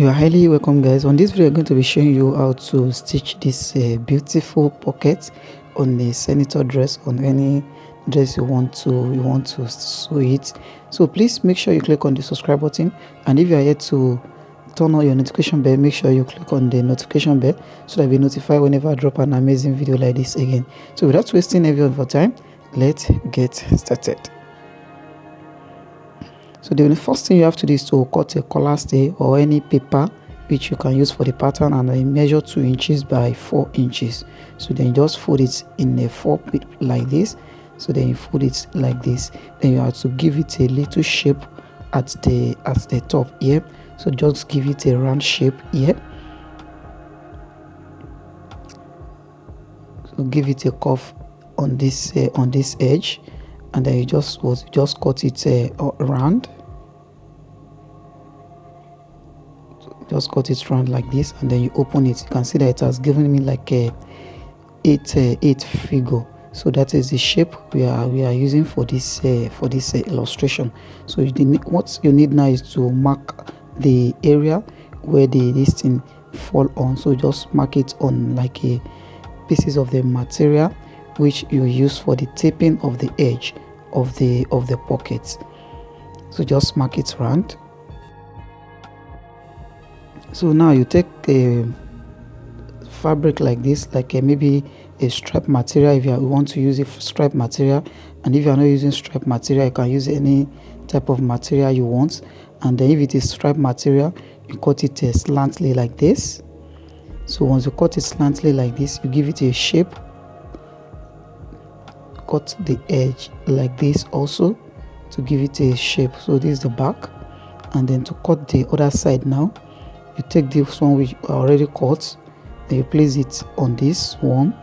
You are highly welcome, guys. On this video I'm going to be showing you how to stitch this beautiful pocket on a senator dress, on any dress you want to sew it. So please make sure you click on the subscribe button, and if you are yet to turn on your notification bell, make sure you click on the notification bell so that you'll be notified whenever I drop an amazing video like this again. So without wasting everyone for time, let's get started. So the first thing you have to do is to cut a collar stay or any paper which you can use for the pattern, and I measure 2 inches by 4 inches. So then you just fold it in a 4 like this. So then you fold it like this. Then you have to give it a little shape at the top here. So just give it a round shape here. So give it a curve on this edge, and then you just cut it round. Just cut it round like this, and then you open it. You can see that it has given me like a 8 figure. So that is the shape we are using for this illustration. So what you need now is to mark the area where this thing fall on. So just mark it on like a pieces of the material which you use for the taping of the edge of the pocket. So just mark it round. So now you take a fabric like this, like maybe a strip material if you want to use a strip material, and if you are not using strip material, you can use any type of material you want. And then if it is strip material, you cut it slantly like this. So once you cut it slantly like this, you give it a shape. Cut the edge like this also to give it a shape. So this is the back, and then to cut the other side now, you take this one which you already cut, then you place it on this one,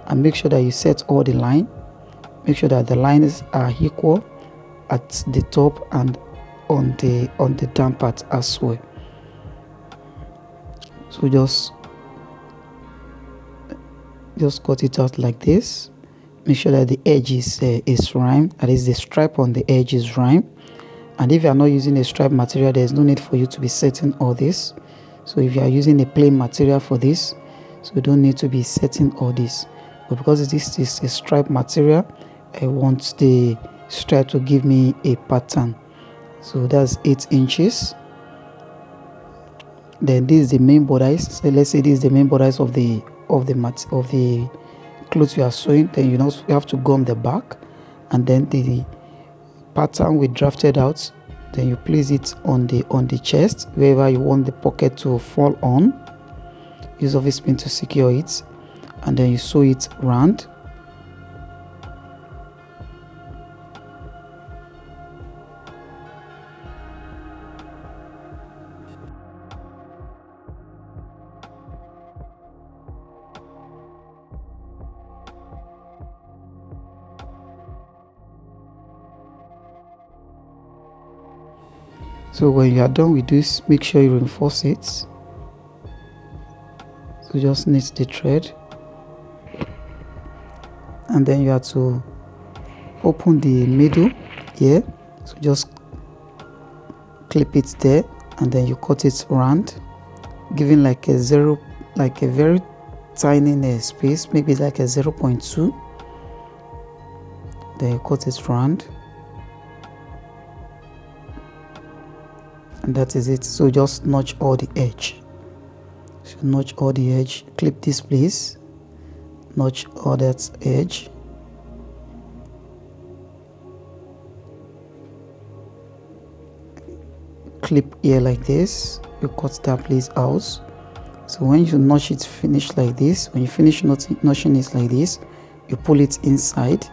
and make sure that you set all the line. Make sure that the lines are equal at the top and on the down part as well. So just cut it out like this. Make sure that the edge is rhymed, that is the stripe on the edge is rhymed. And if you are not using a stripe material, there is no need for you to be setting all this. So if you are using a plain material for this, so you don't need to be setting all this. But because this is a stripe material, I want the stripe to give me a pattern. So that's 8 inches. Then this is the main bodice. So let's say this is the main bodice of the clothes you are sewing. Then you have to gum the back, and then the pattern we drafted out, then you place it on the chest wherever you want the pocket to fall on. Use office pin to secure it, and then you sew it round. So when you are done with this, make sure you reinforce it. So just knit the thread, and then you have to open the middle here. So just clip it there, and then you cut it round, giving like a zero, like a very tiny space, maybe like a 0.2. Then you cut it round, and that is it. So just notch all the edge. So notch all the edge, clip this place, notch all that edge, clip here like this. You cut that place out. So when you notch it finish like this, when you finish notching it like this, you pull it inside,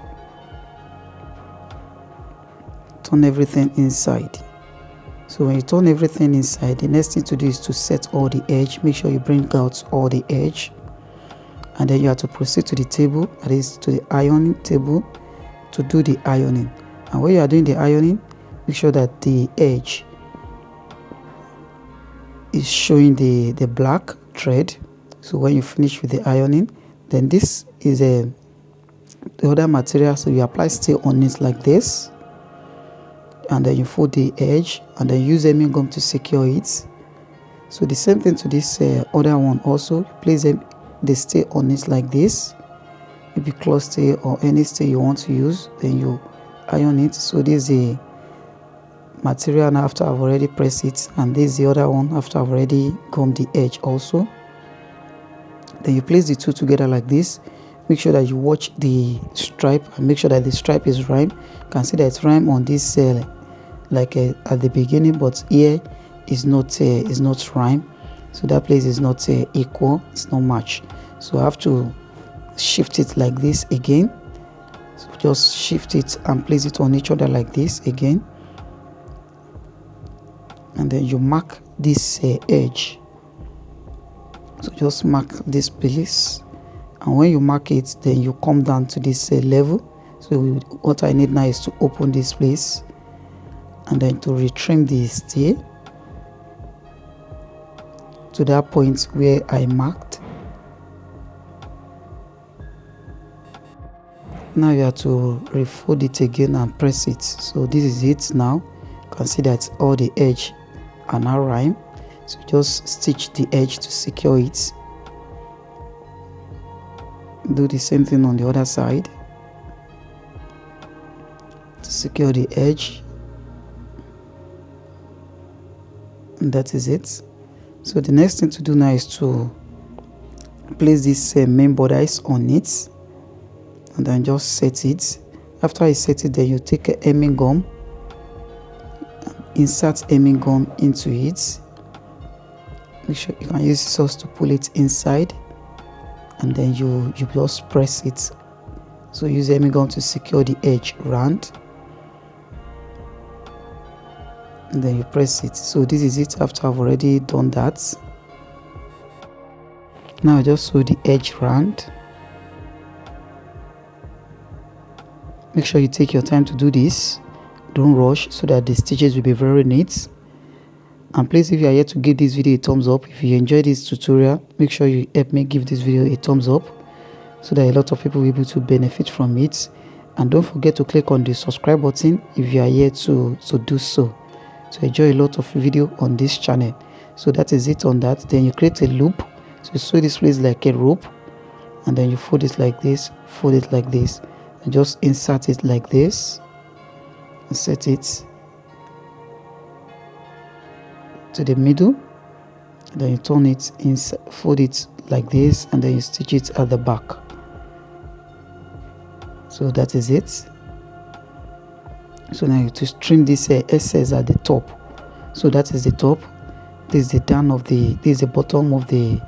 turn everything inside. So when you turn everything inside, the next thing to do is to set all the edge. Make sure you bring out all the edge, and then you have to proceed to the table, that is to the ironing table, to do the ironing. And when you are doing the ironing, make sure that the edge is showing the black thread. So when you finish with the ironing, then this is the other material, so you apply stay on it like this, and then you fold the edge, and then use hemming gum to secure it. So the same thing to this other one also. Place them, they stay on it like this. Maybe cloth stay or any stay you want to use, then you iron it. So this is the material now after I've already pressed it, and this is the other one after I've already gummed the edge also. Then you place the two together like this. Make sure that you watch the stripe and make sure that the stripe is rhyme. You can see that it's rhyme on this at the beginning, but here is not rhyme, so that place is not equal, it's not match. So I have to shift it like this again. So just shift it and place it on each other like this again, and then you mark this edge. So just mark this place, and when you mark it, then you come down to this level. So what I need now is to open this place and then to retrim the stay to that point where I marked. Now you have to refold it again and press it. So this is it now. You can see that all the edge are now rhyme. So just stitch the edge to secure it. Do the same thing on the other side to secure the edge. And that is it. So the next thing to do now is to place this main bodice on it, and then just set it. After I set it, then you take a hemming gum, insert hemming gum into it. Make sure you can use scissors to pull it inside, and then you just press it. So use hemming gum to secure the edge round, and then you press it. So this is it after I've already done that. Now just sew the edge round. Make sure you take your time to do this, don't rush, so that the stitches will be very neat. And please, if you are yet to give this video a thumbs up, if you enjoyed this tutorial, make sure you help me give this video a thumbs up so that a lot of people will be able to benefit from it. And don't forget to click on the subscribe button if you are yet to do so, to enjoy a lot of video on this channel. So that is it on that. Then you create a loop. So you sew this place like a rope, and then you fold it like this, fold it like this, and just insert it like this, insert it to the middle, and then you turn it inside, fold it like this, and then you stitch it at the back. So that is it. So now you have to trim this excess at the top. So that is the top. This is the down of the, this is the bottom of the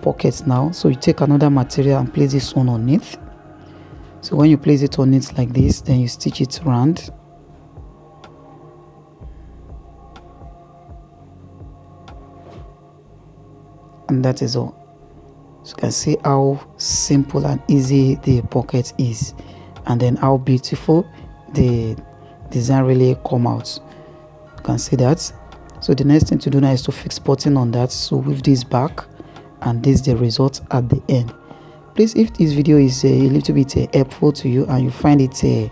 pockets now. So you take another material and place this one on it. So when you place it on it like this, then you stitch it round. And that is all. So you can see how simple and easy the pocket is, and then how beautiful the design really come out. You can see that. So the next thing to do now is to fix button on that. So with this back, and this is the result at the end. Please, if this video is a little bit helpful to you and you find it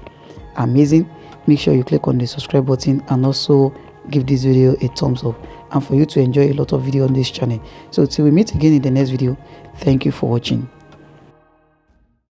amazing, make sure you click on the subscribe button and also give this video a thumbs up, and for you to enjoy a lot of video on this channel. So till we meet again in the next video, thank you for watching.